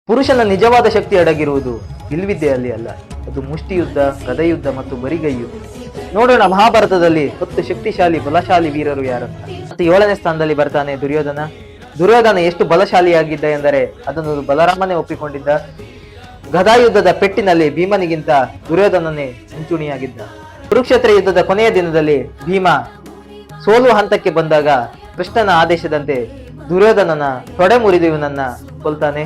ಪುರುಷನ ನಿಜವಾದ ಶಕ್ತಿ ಅಡಗಿರುವುದು ವಿಲ್ವಿದ್ಯೆಯಲ್ಲಿ ಅಲ್ಲ, ಅದು ಮುಷ್ಟಿಯುದ್ಧ, ಗದೆಯುದ್ಧ ಮತ್ತು ಬರಿಗೈಯು. ನೋಡೋಣ ಮಹಾಭಾರತದಲ್ಲಿ 10 ಶಕ್ತಿಶಾಲಿ ಬಲಶಾಲಿ ವೀರರು ಯಾರಂತ. ಮತ್ತು 7ನೇ ಸ್ಥಾನದಲ್ಲಿ ಬರ್ತಾನೆ ದುರ್ಯೋಧನ. ದುರ್ಯೋಧನ ಎಷ್ಟು ಬಲಶಾಲಿಯಾಗಿದ್ದ ಎಂದರೆ ಅದನ್ನು ಬಲರಾಮನೇ ಒಪ್ಪಿಕೊಂಡಿದ್ದ. ಗದಾಯುದ್ಧದ ಪೆಟ್ಟಿನಲ್ಲಿ ಭೀಮನಿಗಿಂತ ದುರ್ಯೋಧನನೇ ಮುಂಚೂಣಿಯಾಗಿದ್ದ. ಕುರುಕ್ಷೇತ್ರ ಯುದ್ಧದ ಕೊನೆಯ ದಿನದಲ್ಲಿ ಭೀಮ ಸೋಲು ಹಂತಕ್ಕೆ ಬಂದಾಗ ಕೃಷ್ಣನ ಆದೇಶದಂತೆ ದುರ್ಯೋಧನನ ತೊಡೆ ಮುರಿದು ಇವನನ್ನ ಕೊಲ್ತಾನೆ.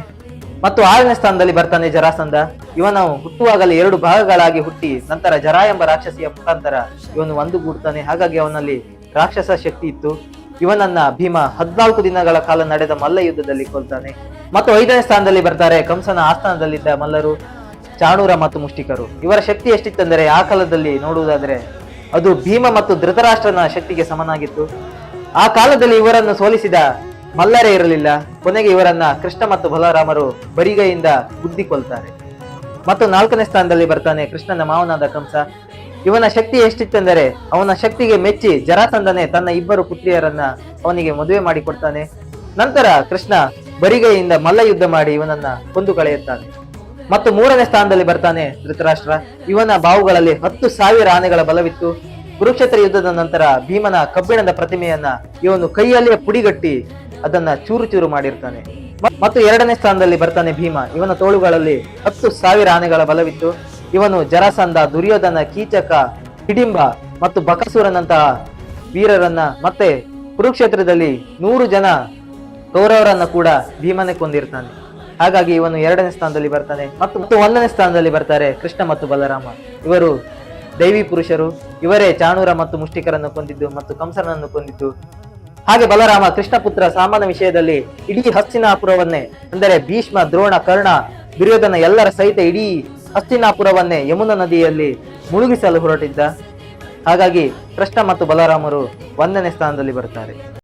ಮತ್ತು 6ನೇ ಸ್ಥಾನದಲ್ಲಿ ಬರ್ತಾನೆ ಜರಾಸಂಧ. ಇವನು ಹುಟ್ಟುವಾಗಲೇ 2 ಭಾಗಗಳಾಗಿ ಹುಟ್ಟಿ ನಂತರ ಜರಾ ಎಂಬ ರಾಕ್ಷಸಿಯ ಮುಖಾಂತರ ಇವನು ಒಂದುಗೂಡ್ತಾನೆ. ಹಾಗಾಗಿ ಅವನಲ್ಲಿ ರಾಕ್ಷಸ ಶಕ್ತಿ ಇತ್ತು. ಇವನನ್ನ ಭೀಮ 14 ದಿನಗಳ ಕಾಲ ನಡೆದ ಮಲ್ಲ ಯುದ್ಧದಲ್ಲಿ ಕೊಲ್ತಾನೆ. ಮತ್ತು 5ನೇ ಸ್ಥಾನದಲ್ಲಿ ಬರ್ತಾರೆ ಕಂಸನ ಆಸ್ಥಾನದಲ್ಲಿದ್ದ ಮಲ್ಲರು, ಚಾಣೂರ ಮತ್ತು ಮುಷ್ಟಿಕರು. ಇವರ ಶಕ್ತಿ ಎಷ್ಟಿತ್ತೆಂದರೆ ಆ ಕಾಲದಲ್ಲಿ ನೋಡುವುದಾದ್ರೆ ಅದು ಭೀಮ ಮತ್ತು ಧೃತರಾಷ್ಟ್ರನ ಶಕ್ತಿಗೆ ಸಮನಾಗಿತ್ತು. ಆ ಕಾಲದಲ್ಲಿ ಇವರನ್ನು ಸೋಲಿಸಿದ ಮಲ್ಲರೇ ಇರಲಿಲ್ಲ. ಕೊನೆಗೆ ಇವರನ್ನ ಕೃಷ್ಣ ಮತ್ತು ಬಲರಾಮರು ಬರಿಗೈಯಿಂದ ಗುದ್ದಿಕೊಳ್ತಾರೆ. ಮತ್ತು 4ನೇ ಸ್ಥಾನದಲ್ಲಿ ಬರ್ತಾನೆ ಕೃಷ್ಣನ ಮಾವನಾದ ಕಂಸ. ಇವನ ಶಕ್ತಿ ಎಷ್ಟಿತ್ತೆಂದರೆ ಅವನ ಶಕ್ತಿಗೆ ಮೆಚ್ಚಿ ಜರಾಸಂಧನೆ ತನ್ನ 2 ಪುತ್ರಿಯರನ್ನ ಅವನಿಗೆ ಮದುವೆ ಮಾಡಿಕೊಡ್ತಾನೆ. ನಂತರ ಕೃಷ್ಣ ಬರಿಗೈಯಿಂದ ಮಲ್ಲ ಯುದ್ಧ ಮಾಡಿ ಇವನನ್ನ ಕೊಂದು ಕಳೆಯುತ್ತಾನೆ. ಮತ್ತು 3ನೇ ಸ್ಥಾನದಲ್ಲಿ ಬರ್ತಾನೆ ಧೃತರಾಷ್ಟ್ರ. ಇವನ ಬಾವುಗಳಲ್ಲಿ 10,000 ಆನೆಗಳ ಬಲವಿತ್ತು. ಕುರುಕ್ಷೇತ್ರ ಯುದ್ಧದ ನಂತರ ಭೀಮನ ಕಬ್ಬಿಣದ ಪ್ರತಿಮೆಯನ್ನ ಇವನು ಕೈಯಲ್ಲಿಯೇ ಪುಡಿಗಟ್ಟಿ ಅದನ್ನ ಚೂರು ಚೂರು ಮಾಡಿರ್ತಾನೆ. ಮತ್ತು 2ನೇ ಸ್ಥಾನದಲ್ಲಿ ಬರ್ತಾನೆ ಭೀಮ. ಇವನ ತೋಳುಗಳಲ್ಲಿ 10,000 ಆನೆಗಳ ಬಲವಿತ್ತು. ಇವನು ಜರಾಸಂಧ, ದುರ್ಯೋಧನ, ಕೀಚಕ, ಹಿಡಿಂಬ ಮತ್ತು ಬಕಾಸುರನಂತಹ ವೀರರನ್ನ ಮತ್ತೆ ಕುರುಕ್ಷೇತ್ರದಲ್ಲಿ 100 ಜನ ಕೌರವರನ್ನ ಕೂಡ ಭೀಮನೆ ಕೊಂದಿರ್ತಾನೆ. ಹಾಗಾಗಿ ಇವನು 2ನೇ ಸ್ಥಾನದಲ್ಲಿ ಬರ್ತಾನೆ. ಮತ್ತು 1ನೇ ಸ್ಥಾನದಲ್ಲಿ ಬರ್ತಾರೆ ಕೃಷ್ಣ ಮತ್ತು ಬಲರಾಮ. ಇವರು ದೈವಿ ಪುರುಷರು. ಇವರೇ ಚಾಣೂರ ಮತ್ತು ಮುಷ್ಟಿಕರನ್ನು ಕೊಂದಿದ್ದು ಮತ್ತು ಕಂಸನನ್ನು ಕೊಂದಿದ್ದು. ಹಾಗೆ ಬಲರಾಮ ಕೃಷ್ಣ ಪುತ್ರ ಸಾಮನ ವಿಷಯದಲ್ಲಿ ಇಡೀ ಹಸ್ತಿನಾಪುರವನ್ನೇ, ಅಂದರೆ ಭೀಷ್ಮ, ದ್ರೋಣ, ಕರ್ಣ, ದುರ್ಯೋಧನ ಎಲ್ಲರ ಸಹಿತ ಇಡೀ ಹಸ್ತಿನಾಪುರವನ್ನೇ ಯಮುನಾ ನದಿಯಲ್ಲಿ ಮುಳುಗಿಸಲು ಹೊರಟಿದ್ದ. ಹಾಗಾಗಿ ಕೃಷ್ಣ ಮತ್ತು ಬಲರಾಮರು 1ನೇ ಸ್ಥಾನದಲ್ಲಿ ಬರ್ತಾರೆ.